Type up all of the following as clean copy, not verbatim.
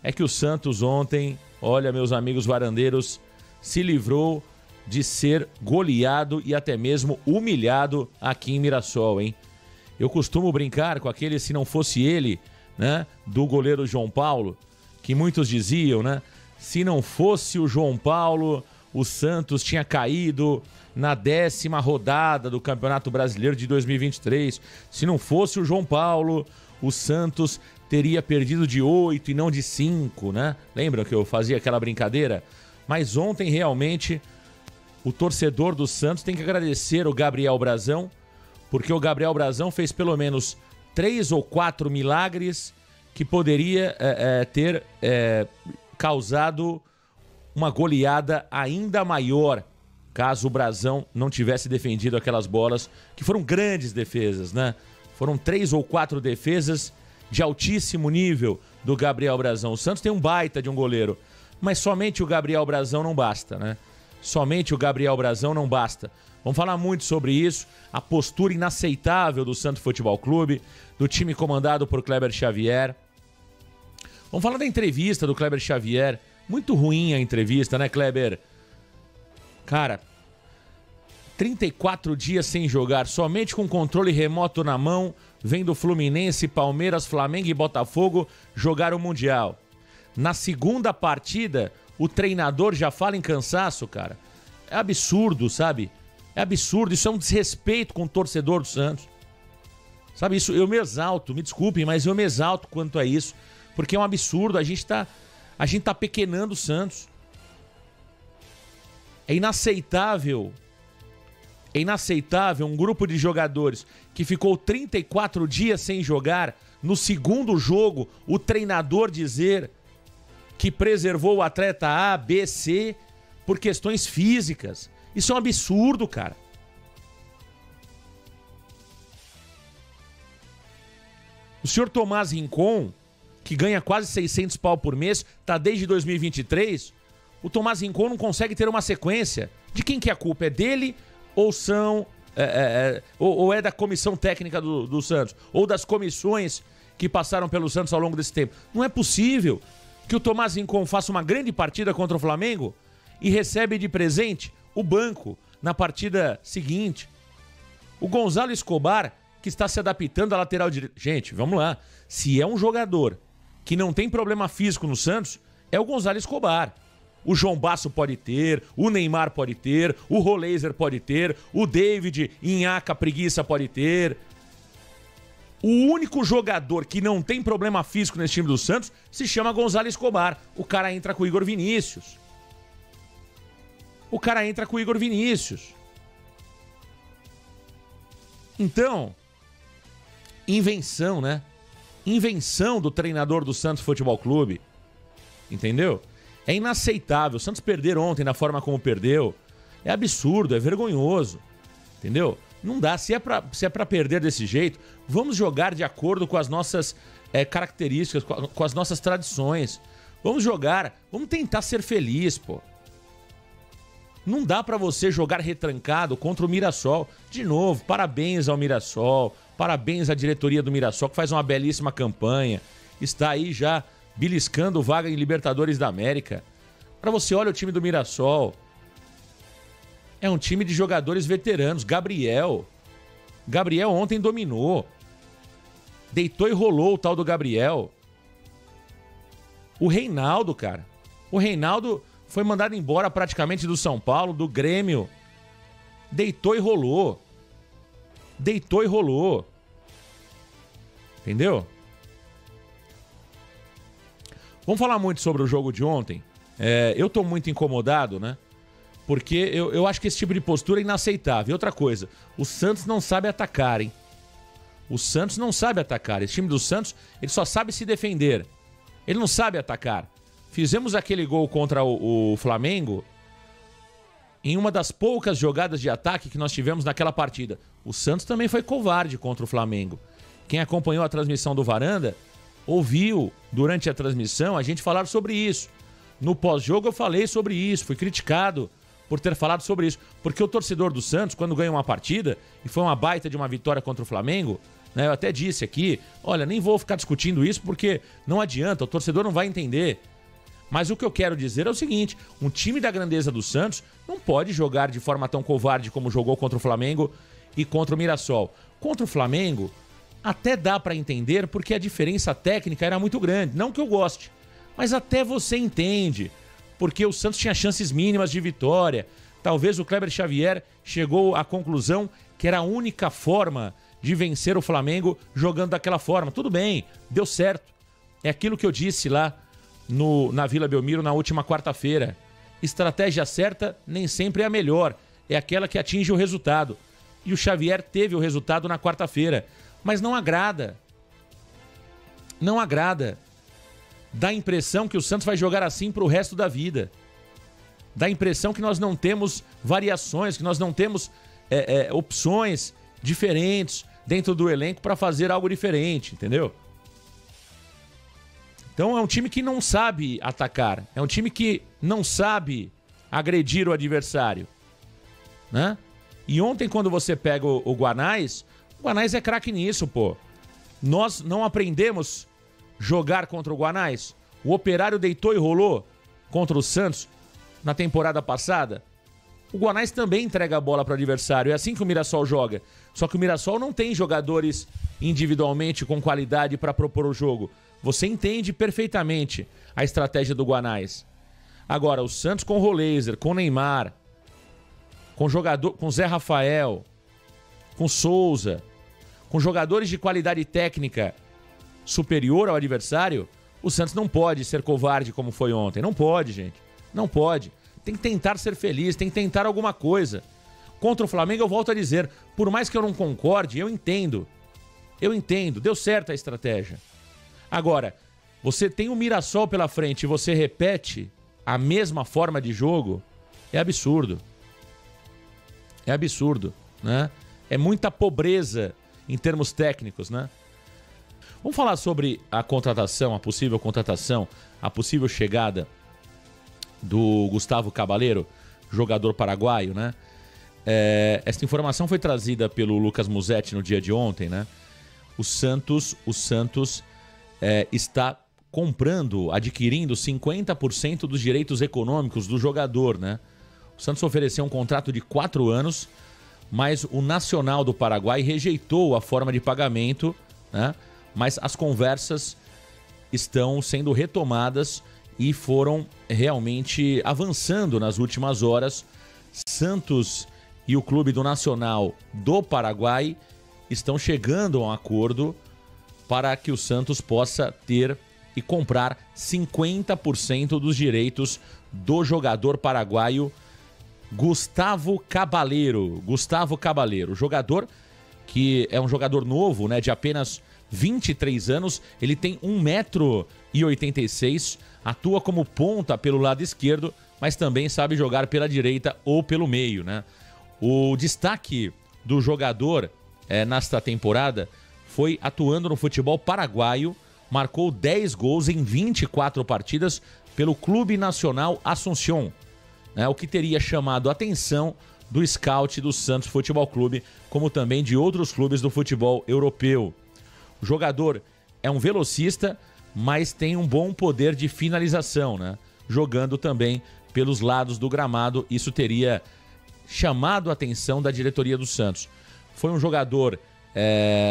é que o Santos ontem, olha, meus amigos varandeiros, se livrou de ser goleado e até mesmo humilhado aqui em Mirassol, hein? Eu costumo brincar com aquele, se não fosse ele, né, do goleiro João Paulo, que muitos diziam, né? Se não fosse o João Paulo, o Santos tinha caído na 10ª rodada do Campeonato Brasileiro de 2023. Se não fosse o João Paulo, o Santos teria perdido de 8 e não de 5, né? Lembram que eu fazia aquela brincadeira? Mas ontem, realmente, o torcedor do Santos tem que agradecer o Gabriel Brazão, porque o Gabriel Brazão fez pelo menos 3 ou 4 milagres que poderia ter causado uma goleada ainda maior, caso o Brazão não tivesse defendido aquelas bolas, que foram grandes defesas, né? Foram 3 ou 4 defesas de altíssimo nível do Gabriel Brazão. O Santos tem um baita de um goleiro, mas somente o Gabriel Brazão não basta, né? Somente o Gabriel Brazão não basta. Vamos falar muito sobre isso, a postura inaceitável do Santos Futebol Clube, do time comandado por Kleber Xavier. Vamos falar da entrevista do Kleber Xavier. Muito ruim a entrevista, né, Kleber? Cara, 34 dias sem jogar, somente com controle remoto na mão, vendo Fluminense, Palmeiras, Flamengo e Botafogo jogar o Mundial. Na segunda partida, o treinador já fala em cansaço, cara. É absurdo, sabe? É absurdo, isso é um desrespeito com o torcedor do Santos. Sabe, isso eu me exalto, me desculpem, mas eu me exalto quanto a isso, porque é um absurdo, a gente tá pequenando o Santos. É inaceitável um grupo de jogadores que ficou 34 dias sem jogar, no segundo jogo, o treinador dizer que preservou o atleta A, B, C por questões físicas. Isso é um absurdo, cara. O senhor Tomás Rincon, que ganha quase 600 pau por mês, tá desde 2023, o Tomás Rincon não consegue ter uma sequência. De quem que é a culpa? É dele ou ou é da comissão técnica do Santos? Ou das comissões que passaram pelo Santos ao longo desse tempo? Não é possível que o Tomás Rincon faça uma grande partida contra o Flamengo e recebe de presente o banco na partida seguinte. O Gonzalo Escobar, que está se adaptando à lateral direita. Gente, vamos lá. Se é um jogador que não tem problema físico no Santos, é o Gonzalo Escobar. O João Basso pode ter, o Neymar pode ter, o Roleiser pode ter, o David Inhaca Preguiça pode ter. O único jogador que não tem problema físico nesse time do Santos se chama Gonzalo Escobar. O cara entra com o Igor Vinícius. Então, invenção, né? Invenção do treinador do Santos Futebol Clube. Entendeu? É inaceitável. O Santos perder ontem da forma como perdeu. É absurdo, é vergonhoso. Entendeu? Não dá. Se é pra perder desse jeito, vamos jogar de acordo com as nossas características, com as nossas tradições. Vamos jogar, vamos tentar ser feliz, pô. Não dá pra você jogar retrancado contra o Mirassol. De novo, parabéns ao Mirassol, parabéns à diretoria do Mirassol, que faz uma belíssima campanha. Está aí já beliscando vaga em Libertadores da América. Pra você, olha o time do Mirassol. É um time de jogadores veteranos. Gabriel ontem dominou. Deitou e rolou o tal do Gabriel. O Reinaldo, cara. O Reinaldo foi mandado embora praticamente do São Paulo, do Grêmio. Deitou e rolou. Entendeu? Vamos falar muito sobre o jogo de ontem. Eu tô muito incomodado, né? Porque eu acho que esse tipo de postura é inaceitável. E outra coisa, o Santos não sabe atacar, hein? O Santos não sabe atacar. Esse time do Santos, ele só sabe se defender. Ele não sabe atacar. Fizemos aquele gol contra o Flamengo em uma das poucas jogadas de ataque que nós tivemos naquela partida. O Santos também foi covarde contra o Flamengo. Quem acompanhou a transmissão do Varanda ouviu durante a transmissão a gente falar sobre isso. No pós-jogo eu falei sobre isso, fui criticado por ter falado sobre isso. Porque o torcedor do Santos, quando ganha uma partida, e foi uma baita de uma vitória contra o Flamengo, né? Eu até disse aqui, olha, nem vou ficar discutindo isso porque não adianta, o torcedor não vai entender. Mas o que eu quero dizer é o seguinte, um time da grandeza do Santos não pode jogar de forma tão covarde como jogou contra o Flamengo e contra o Mirassol. Contra o Flamengo, até dá para entender porque a diferença técnica era muito grande. Não que eu goste, mas até você entende. Porque o Santos tinha chances mínimas de vitória. Talvez o Kleber Xavier chegou à conclusão que era a única forma de vencer o Flamengo jogando daquela forma. Tudo bem, deu certo. É aquilo que eu disse lá na Vila Belmiro na última quarta-feira. Estratégia certa nem sempre é a melhor. É aquela que atinge o resultado. E o Xavier teve o resultado na quarta-feira. Mas não agrada. Não agrada. Dá a impressão que o Santos vai jogar assim pro resto da vida. Dá a impressão que nós não temos variações, que nós não temos opções diferentes dentro do elenco para fazer algo diferente, entendeu? Então é um time que não sabe atacar. É um time que não sabe agredir o adversário, né? E ontem, quando você pega o Guanais é craque nisso, pô. Nós não aprendemos jogar contra o Guanais. O Operário deitou e rolou contra o Santos na temporada passada. O Guanais também entrega a bola para o adversário. É assim que o Mirassol joga. Só que o Mirassol não tem jogadores individualmente com qualidade para propor o jogo. Você entende perfeitamente a estratégia do Guanais. Agora, o Santos com Roleiser, com Neymar, com Zé Rafael, com Souza, com jogadores de qualidade técnica superior ao adversário, o Santos não pode ser covarde como foi ontem. Não pode, gente. Não pode. Tem que tentar ser feliz, tem que tentar alguma coisa. Contra o Flamengo, eu volto a dizer, por mais que eu não concorde, eu entendo. Eu entendo, deu certo a estratégia. Agora, você tem o Mirassol pela frente e você repete a mesma forma de jogo, é absurdo. É absurdo, né? É muita pobreza em termos técnicos, né? Vamos falar sobre a contratação, a possível contratação, a possível chegada do Gustavo Cabaleiro, jogador paraguaio, né? Essa informação foi trazida pelo Lucas Musetti no dia de ontem, né? O Santos está comprando, adquirindo 50% dos direitos econômicos do jogador, né? O Santos ofereceu um contrato de 4 anos, mas o Nacional do Paraguai rejeitou a forma de pagamento, né? Mas as conversas estão sendo retomadas e foram realmente avançando nas últimas horas. Santos e o clube do Nacional do Paraguai estão chegando a um acordo para que o Santos possa ter e comprar 50% dos direitos do jogador paraguaio Gustavo Cabaleiro. Gustavo Cabaleiro, jogador que é um jogador novo, né, de apenas 23 anos. Ele tem 1,86 m, atua como ponta pelo lado esquerdo, mas também sabe jogar pela direita ou pelo meio, né? O destaque do jogador nesta temporada foi atuando no futebol paraguaio, marcou 10 gols em 24 partidas pelo Clube Nacional Asunción, né, o que teria chamado a atenção do scout do Santos Futebol Clube, como também de outros clubes do futebol europeu. O jogador é um velocista, mas tem um bom poder de finalização, né? Jogando também pelos lados do gramado, isso teria chamado a atenção da diretoria do Santos. Foi um jogador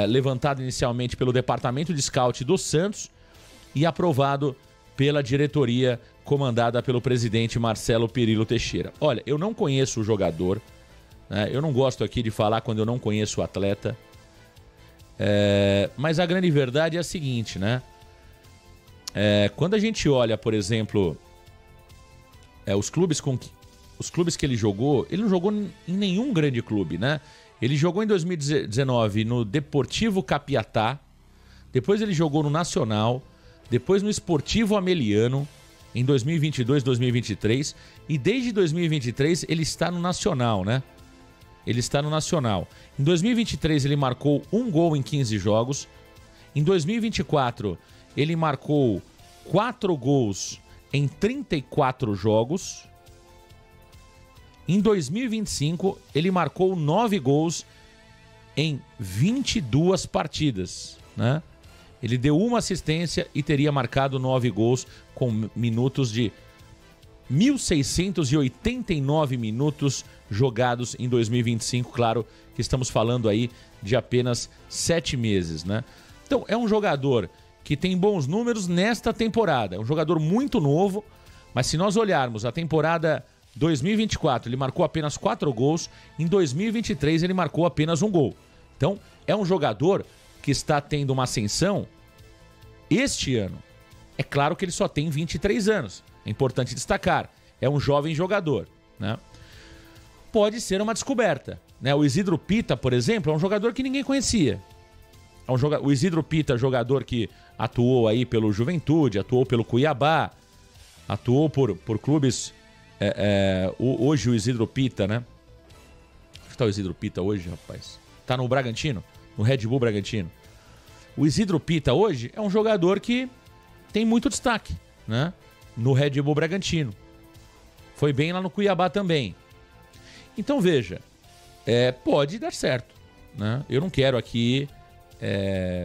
levantado inicialmente pelo departamento de scout do Santos e aprovado pela diretoria comandada pelo presidente Marcelo Perillo Teixeira. Olha, eu não conheço o jogador, né? Eu não gosto aqui de falar quando eu não conheço o atleta, mas a grande verdade é a seguinte, né? Quando a gente olha, por exemplo, os clubes que ele não jogou em nenhum grande clube, né? Ele jogou em 2019 no Deportivo Capiatá, depois ele jogou no Nacional, depois no Esportivo Ameliano, em 2022, 2023, e desde 2023 ele está no Nacional, né? Ele está no Nacional. Em 2023 ele marcou 1 gol em 15 jogos. Em 2024 ele marcou 4 gols em 34 jogos. Em 2025 ele marcou 9 gols em 22 partidas, né? Ele deu uma assistência e teria marcado 9 gols com minutos de 1.689 minutos jogados em 2025. Claro que estamos falando aí de apenas 7 meses, né? Então, é um jogador que tem bons números nesta temporada. É um jogador muito novo, mas se nós olharmos a temporada 2024, ele marcou apenas 4 gols. Em 2023, ele marcou apenas 1 gol. Então, é um jogador que está tendo uma ascensão este ano. É claro que ele só tem 23 anos. É importante destacar. É um jovem jogador, né? Pode ser uma descoberta, né? O Isidro Pita, por exemplo, é um jogador que ninguém conhecia. O Isidro Pita, jogador que atuou aí pelo Juventude, atuou pelo Cuiabá, atuou por clubes... hoje o Isidro Pita, né? Onde está o Isidro Pita hoje, rapaz? Tá no Bragantino, no Red Bull Bragantino. O Isidro Pita hoje é um jogador que tem muito destaque, né? No Red Bull Bragantino. Foi bem lá no Cuiabá também. Então veja, pode dar certo, né? Eu não quero aqui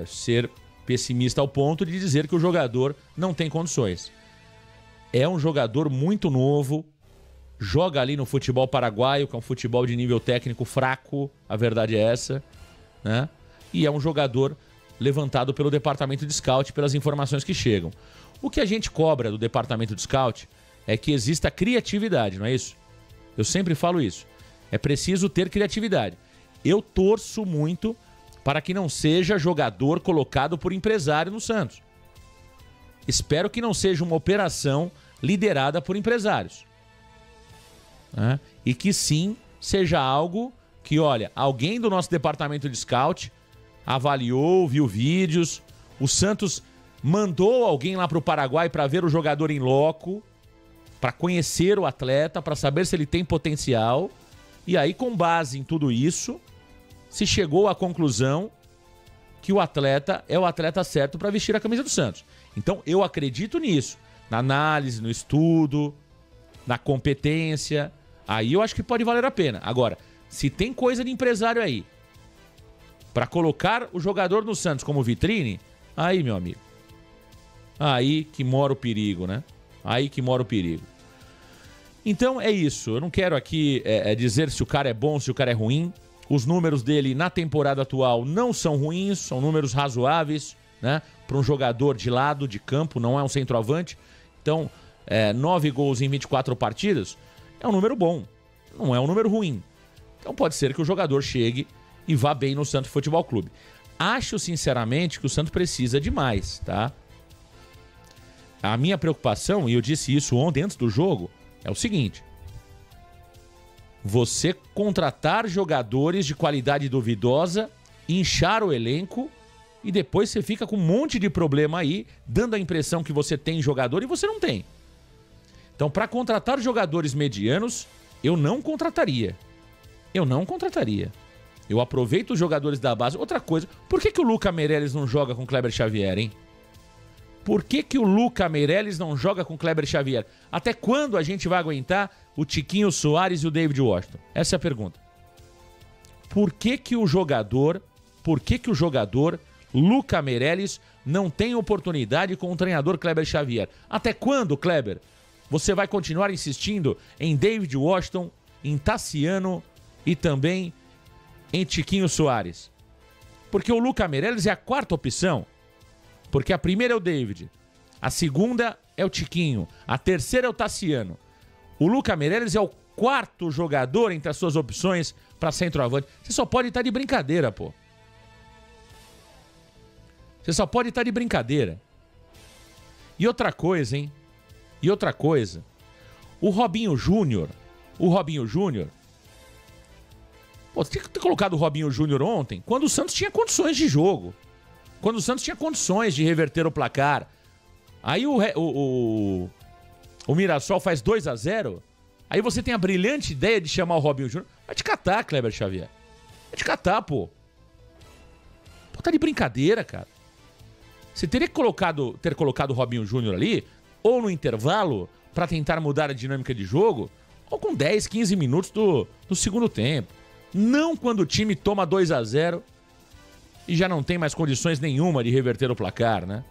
ser pessimista ao ponto de dizer que o jogador não tem condições. É um jogador muito novo, joga ali no futebol paraguaio, que é um futebol de nível técnico fraco, a verdade é essa, né? E é um jogador levantado pelo departamento de scout, pelas informações que chegam. O que a gente cobra do departamento de scout é que exista criatividade, não é isso? Eu sempre falo isso. É preciso ter criatividade. Eu torço muito para que não seja jogador colocado por empresário no Santos. Espero que não seja uma operação liderada por empresários, né? E que sim seja algo que, olha, alguém do nosso departamento de scout avaliou, viu vídeos, o Santos mandou alguém lá para o Paraguai para ver o jogador em loco, para conhecer o atleta, para saber se ele tem potencial, e aí, com base em tudo isso, se chegou à conclusão que o atleta é o atleta certo para vestir a camisa do Santos. Então, eu acredito nisso, na análise, no estudo, na competência. Aí eu acho que pode valer a pena. Agora, se tem coisa de empresário aí para colocar o jogador no Santos como vitrine, aí, meu amigo, aí que mora o perigo, né? Aí que mora o perigo. Então é isso. Eu não quero aqui dizer se o cara é bom, se o cara é ruim. Os números dele na temporada atual não são ruins, são números razoáveis, né? Para um jogador de lado, de campo, não é um centroavante. Então, 9 gols em 24 partidas é um número bom, não é um número ruim. Então pode ser que o jogador chegue e vá bem no Santos Futebol Clube. Acho, sinceramente, que o Santos precisa de mais, tá? A minha preocupação, e eu disse isso ontem antes do jogo, é o seguinte: você contratar jogadores de qualidade duvidosa, inchar o elenco e depois você fica com um monte de problema aí, dando a impressão que você tem jogador e você não tem. Então, para contratar jogadores medianos, eu não contrataria. Eu não contrataria. Eu aproveito os jogadores da base. Outra coisa, por que o Luca Meireles não joga com o Kleber Xavier, hein? Por que o Luca Meireles não joga com o Kleber Xavier? Até quando a gente vai aguentar o Tiquinho Soares e o David Washington? Essa é a pergunta. Por que o jogador Luca Meireles não tem oportunidade com o treinador Kleber Xavier? Até quando, Kleber, você vai continuar insistindo em David Washington, em Tassiano e também em Tiquinho Soares? Porque o Luca Meireles é a quarta opção. Porque a primeira é o David, a segunda é o Tiquinho, a terceira é o Tassiano. O Luca Meireles é o quarto jogador entre as suas opções para centroavante. Você só pode estar de brincadeira, pô. Você só pode estar de brincadeira. E outra coisa, hein? E outra coisa. O Robinho Júnior. Pô, você tinha que ter colocado o Robinho Júnior ontem, quando o Santos tinha condições de jogo. Quando o Santos tinha condições de reverter o placar. Aí o Mirassol faz 2-0. Aí você tem a brilhante ideia de chamar o Robinho Júnior. Vai te catar, Kleber Xavier. Vai te catar, pô. Pô, tá de brincadeira, cara. Você teria que ter colocado o Robinho Júnior ali, ou no intervalo, pra tentar mudar a dinâmica de jogo, ou com 10, 15 minutos do segundo tempo. Não quando o time toma 2 a 0 e já não tem mais condições nenhuma de reverter o placar, né?